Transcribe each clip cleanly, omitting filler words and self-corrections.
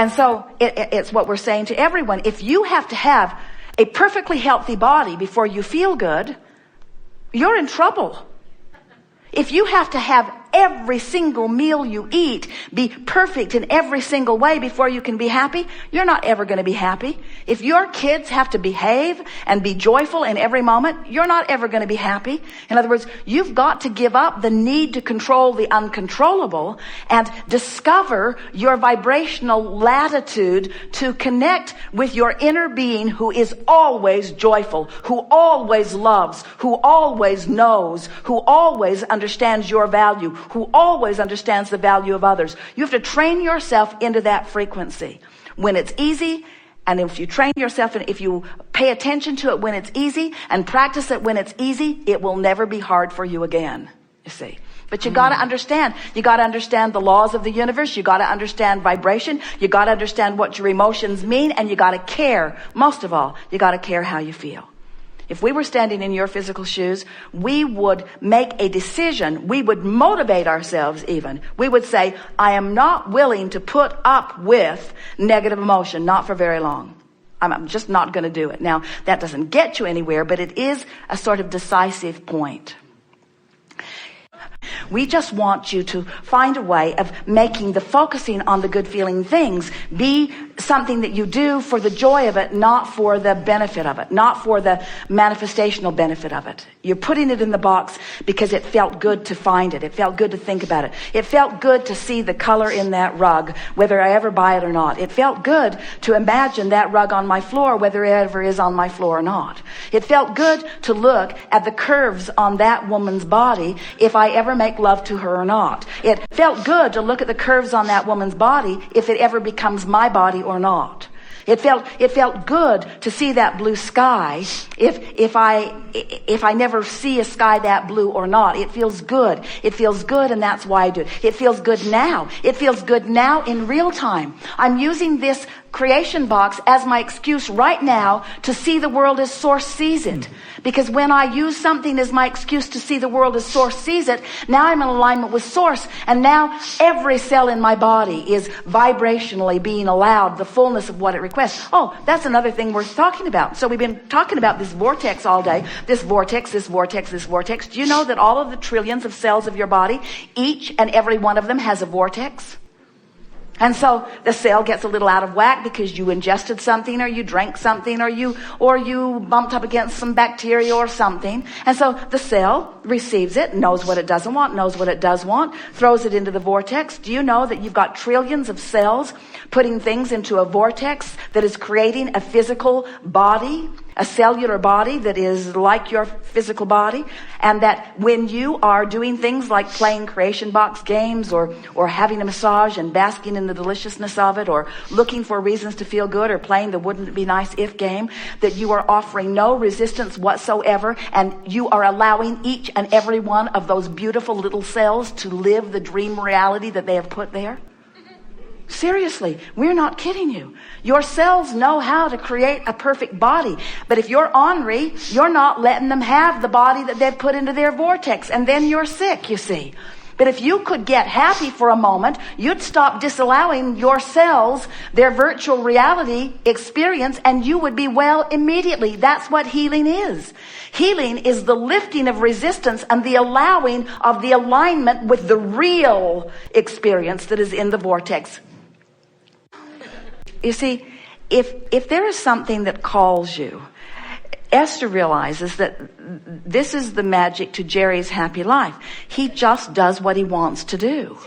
And so it's what we're saying to everyone. If you have to have a perfectly healthy body before you feel good, you're in trouble. If you have to have every single meal you eat be perfect in every single way before you can be happy, you're not ever going to be happy. If your kids have to behave and be joyful in every moment, you're not ever going to be happy. In other words, you've got to give up the need to control the uncontrollable and discover your vibrational latitude to connect with your inner being who is always joyful, who always loves, who always knows, who always understands your value, who always understands the value of others. You have to train yourself into that frequency when it's easy. And if you train yourself and if you pay attention to it when it's easy and practice it when it's easy, it will never be hard for you again, you see. But you got to understand. You got to understand the laws of the universe. You got to understand vibration. You got to understand what your emotions mean, and you got to care. Most of all, you got to care how you feel. If we were standing in your physical shoes, we would make a decision. We would motivate ourselves even. We would say, I am not willing to put up with negative emotion, not for very long. I'm just not going to do it. Now, that doesn't get you anywhere, but it is a sort of decisive point. We just want you to find a way of making the focusing on the good feeling things be something that you do for the joy of it, not for the benefit of it, not for the manifestational benefit of it. You're putting it in the box because it felt good to find it. It felt good to think about it. It felt good to see the color in that rug, whether I ever buy it or not. It felt good to imagine that rug on my floor, whether it ever is on my floor or not. It felt good to look at the curves on that woman's body if I ever make love to her or not. It felt good to look at the curves on that woman's body if it ever becomes my body or not. It felt good to see that blue sky if I never see a sky that blue or not. It feels good. It feels good, and that's why I do it. It feels good now. It feels good now in real time. I'm using this creation box as my excuse right now to see the world as Source sees it. Because when I use something as my excuse to see the world as Source sees it, now I'm in alignment with Source, and now every cell in my body is vibrationally being allowed the fullness of what it requests. Oh, that's another thing worth talking about. So we've been talking about this vortex all day. This vortex, this vortex, this vortex. Do you know that all of the trillions of cells of your body, each and every one of them has a vortex? And so the cell gets a little out of whack because you ingested something, or you drank something, or you bumped up against some bacteria or something. And so the cell receives it, knows what it doesn't want, knows what it does want, throws it into the vortex. Do you know that you've got trillions of cells putting things into a vortex that is creating a physical body, a cellular body that is like your physical body? And that when you are doing things like playing creation box games or having a massage and basking in the deliciousness of it, or looking for reasons to feel good, or playing the wouldn't it be nice if game, that you are offering no resistance whatsoever, and you are allowing each and every one of those beautiful little cells to live the dream reality that they have put there? Seriously, we're not kidding you. Your cells know how to create a perfect body. But if you're ornery, you're not letting them have the body that they've put into their vortex. And then you're sick, you see. But if you could get happy for a moment, you'd stop disallowing your cells their virtual reality experience, and you would be well immediately. That's what healing is. Healing is the lifting of resistance and the allowing of the alignment with the real experience that is in the vortex. You see, if there is something that calls you, Esther realizes that this is the magic to Jerry's happy life. He just does what he wants to do.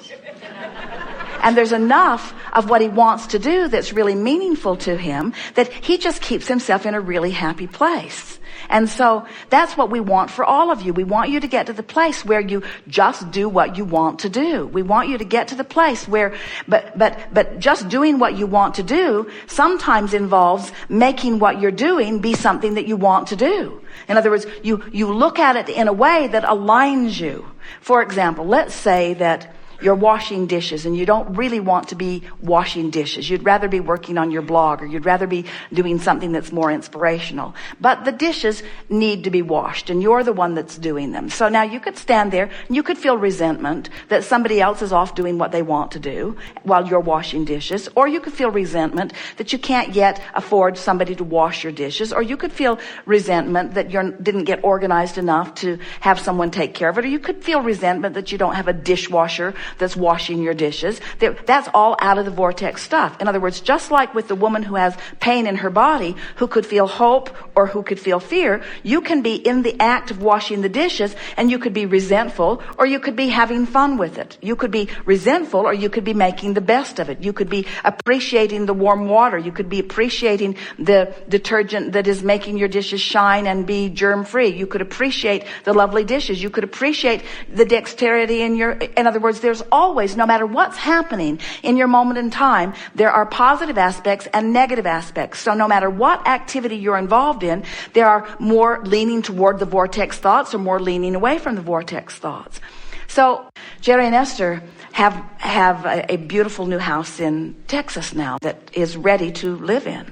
And there's enough of what he wants to do that's really meaningful to him that he just keeps himself in a really happy place. And so that's what we want for all of you. We want you to get to the place where you just do what you want to do. We want you to get to the place where, but just doing what you want to do sometimes involves making what you're doing be something that you want to do. In other words, you look at it in a way that aligns you. For example, let's say that you're washing dishes and you don't really want to be washing dishes. You'd rather be working on your blog, or you'd rather be doing something that's more inspirational. But the dishes need to be washed and you're the one that's doing them. So now you could stand there and you could feel resentment that somebody else is off doing what they want to do while you're washing dishes. Or you could feel resentment that you can't yet afford somebody to wash your dishes. Or you could feel resentment that you didn't get organized enough to have someone take care of it. Or you could feel resentment that you don't have a dishwasher that's washing your dishes. That's all out of the vortex stuff. In other words, just like with the woman who has pain in her body, who could feel hope or who could feel fear, you can be in the act of washing the dishes and you could be resentful, or you could be having fun with it. You could be resentful, or you could be making the best of it. You could be appreciating the warm water. You could be appreciating the detergent that is making your dishes shine and be germ-free. You could appreciate the lovely dishes. You could appreciate the dexterity in other words, there's always, no matter what's happening in your moment in time, there are positive aspects and negative aspects. So no matter what activity you're involved in, there are more leaning toward the vortex thoughts or more leaning away from the vortex thoughts. So Jerry and Esther have a beautiful new house in Texas now that is ready to live in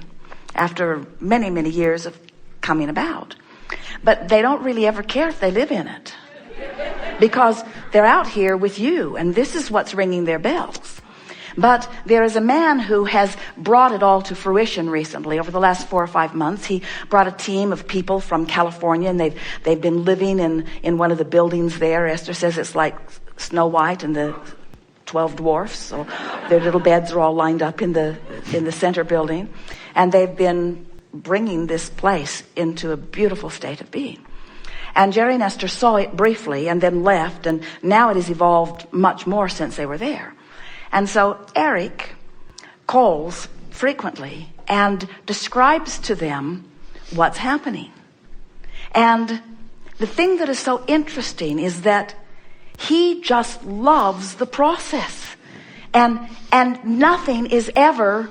after many, many years of coming about. But they don't really ever care if they live in it, because they're out here with you, and this is what's ringing their bells. But there is a man who has brought it all to fruition recently. Over the last 4 or 5 months, he brought a team of people from California, and they've been living in one of the buildings there. Esther says it's like Snow White and the 12 dwarfs. So their little beds are all lined up in the center building, and they've been bringing this place into a beautiful state of being. And Jerry and Esther saw it briefly and then left, and now it has evolved much more since they were there. And so Eric calls frequently and describes to them what's happening. And the thing that is so interesting is that he just loves the process. And nothing is ever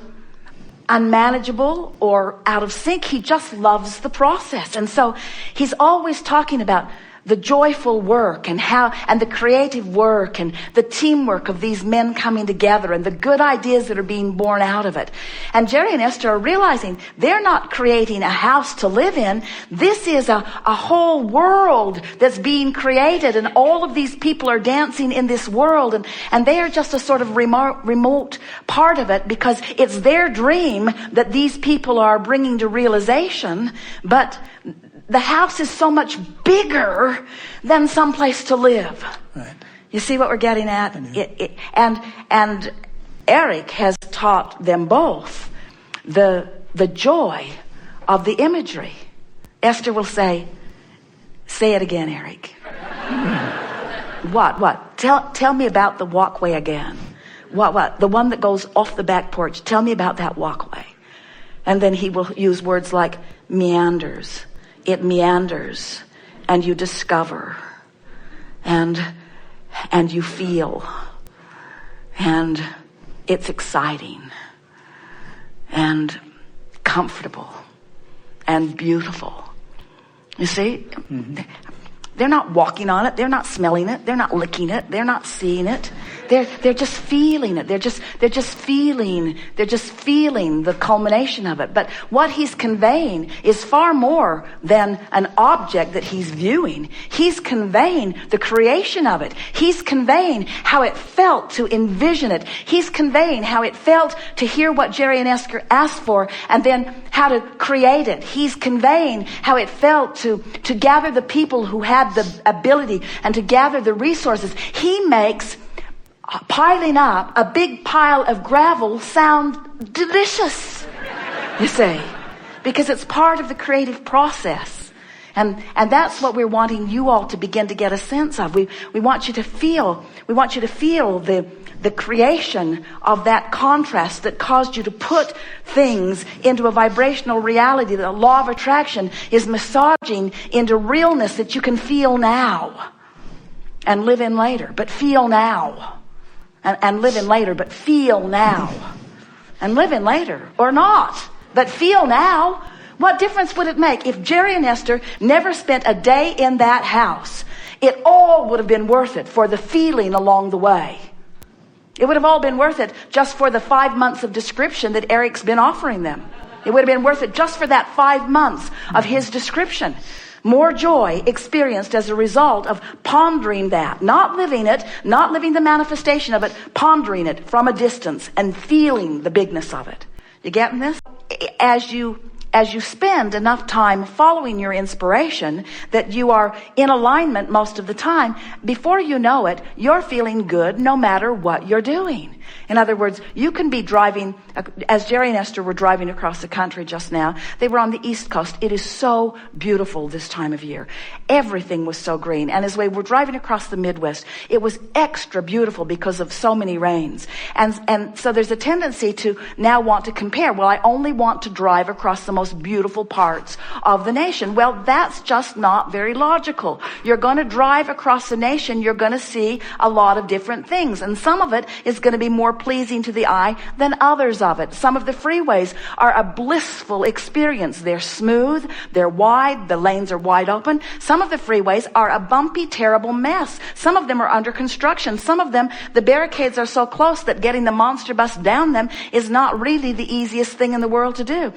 unmanageable or out of sync. He just loves the process. And so he's always talking about the joyful work and the creative work and the teamwork of these men coming together and the good ideas that are being born out of it. And Jerry and Esther are realizing they're not creating a house to live in. This is a whole world that's being created, and all of these people are dancing in this world, and they are just a sort of remote part of it, because it's their dream that these people are bringing to realization. But the house is so much bigger than some place to live. Right. You see what we're getting at? And Eric has taught them both the joy of the imagery. Esther will say it again, Eric. What? Tell me about the walkway again. What? The one that goes off the back porch. Tell me about that walkway. And then he will use words like meanders. It meanders, and you discover, and you feel, and it's exciting, and comfortable, and beautiful. You see? Mm-hmm. They're not walking on it. They're not smelling it. They're not licking it. They're not seeing it. They're just feeling it. They're just feeling the culmination of it. But what he's conveying is far more than an object that he's viewing. He's conveying the creation of it. He's conveying how it felt to envision it. He's conveying how it felt to hear what Jerry and Esther asked for, and then how to create it. He's conveying how it felt to gather the people who had the ability and to gather the resources. He makes piling up a big pile of gravel sound delicious, you say, because it's part of the creative process. And that's what we're wanting you all to begin to get a sense of. We want you to feel the creation of that contrast that caused you to put things into a vibrational reality that the law of attraction is massaging into realness that you can feel now and live in later, but feel now. And live in later, but feel now. And live in later, or not, but feel now. What difference would it make if Jerry and Esther never spent a day in that house? It all would have been worth it for the feeling along the way. It would have all been worth it just for the 5 months of description that Eric's been offering them. It would have been worth it just for that 5 months of his description. More joy experienced as a result of pondering that, not living it, not living the manifestation of it, pondering it from a distance and feeling the bigness of it. You getting this? As you spend enough time following your inspiration that you are in alignment most of the time, before you know it, you're feeling good no matter what you're doing. In other words, you can be driving, as Jerry and Esther were driving across the country just now, they were on the East Coast. It is so beautiful this time of year. Everything was so green. And as we were driving across the Midwest, it was extra beautiful because of so many rains. And so there's a tendency to now want to compare. Well, I only want to drive across the most beautiful parts of the nation. Well, that's just not very logical. You're going to drive across the nation, you're going to see a lot of different things. And some of it is going to be more pleasing to the eye than others of it. Some of the freeways are a blissful experience. They're smooth, they're wide, the lanes are wide open. Some of the freeways are a bumpy, terrible mess. Some of them are under construction. Some of them, the barricades are so close that getting the monster bus down them is not really the easiest thing in the world to do.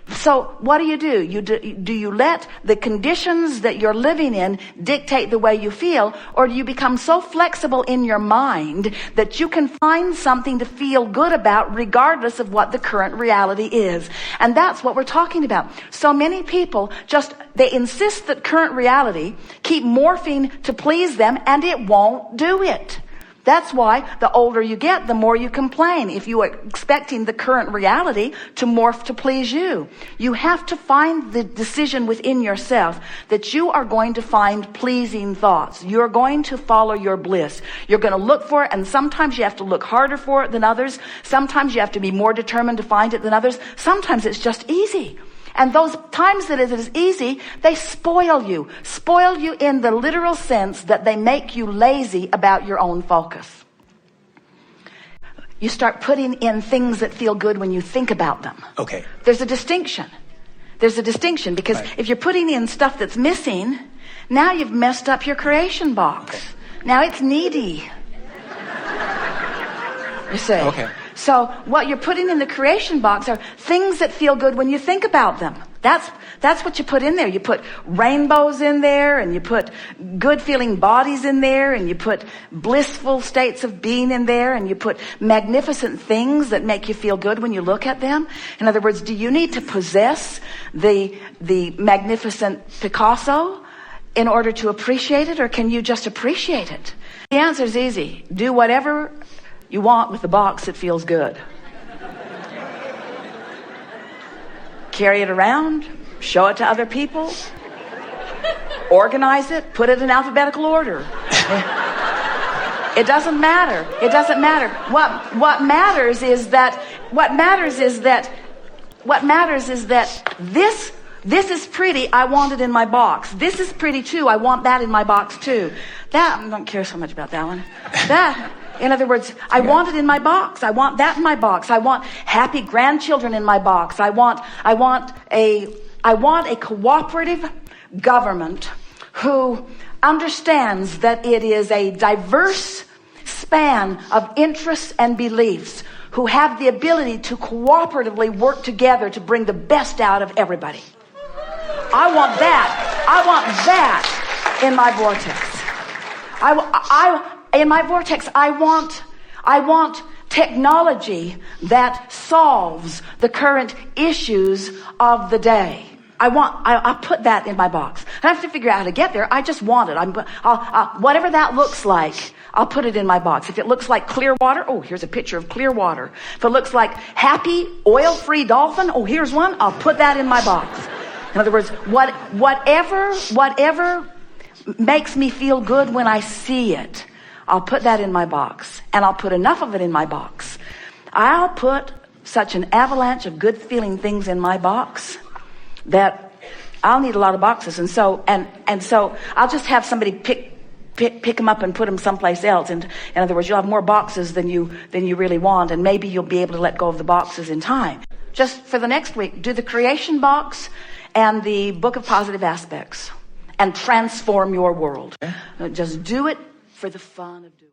So what do? Do you let the conditions that you're living in dictate the way you feel, or do you become so flexible in your mind that you can find something to feel good about regardless of what the current reality is? And that's what we're talking about. So many people they insist that current reality keep morphing to please them, and it won't do it. That's why the older you get, the more you complain. If you are expecting the current reality to morph to please you, you have to find the decision within yourself that you are going to find pleasing thoughts. You're going to follow your bliss. You're going to look for it, and sometimes you have to look harder for it than others. Sometimes you have to be more determined to find it than others. Sometimes it's just easy. And those times that it is easy, they spoil you. Spoil you in the literal sense that they make you lazy about your own focus. You start putting in things that feel good when you think about them. Okay. There's a distinction. Because right. If you're putting in stuff that's missing, now you've messed up your creation box. Okay. Now it's needy. You see? Okay. So what you're putting in the creation box are things that feel good when you think about them. That's what you put in there. You put rainbows in there, and you put good feeling bodies in there, and you put blissful states of being in there, and you put magnificent things that make you feel good when you look at them. In other words, do you need to possess the magnificent Picasso in order to appreciate it, or can you just appreciate it? The answer is easy. Do whatever you want with the box that feels good. Carry it around, show it to other people, organize it, put it in alphabetical order. It doesn't matter. It doesn't matter. What matters is that this is pretty, I want it in my box. This is pretty too, I want that in my box too. I don't care so much about that one. In other words, I want it in my box. I want that in my box. I want happy grandchildren in my box. I want a cooperative government who understands that it is a diverse span of interests and beliefs, who have the ability to cooperatively work together to bring the best out of everybody. I want that in my vortex. In my vortex, I want technology that solves the current issues of the day. I put that in my box. I have to figure out how to get there. I just want it. Whatever that looks like, I'll put it in my box. If it looks like clear water, oh, here's a picture of clear water. If it looks like happy, oil-free dolphin, oh, here's one. I'll put that in my box. In other words, whatever makes me feel good when I see it, I'll put that in my box, and I'll put enough of it in my box. I'll put such an avalanche of good feeling things in my box that I'll need a lot of boxes. And so I'll just have somebody pick them up and put them someplace else. And in other words, you'll have more boxes than you really want, and maybe you'll be able to let go of the boxes in time. Just for the next week, do the creation box and the book of positive aspects and transform your world. Just do it for the fun of doing it.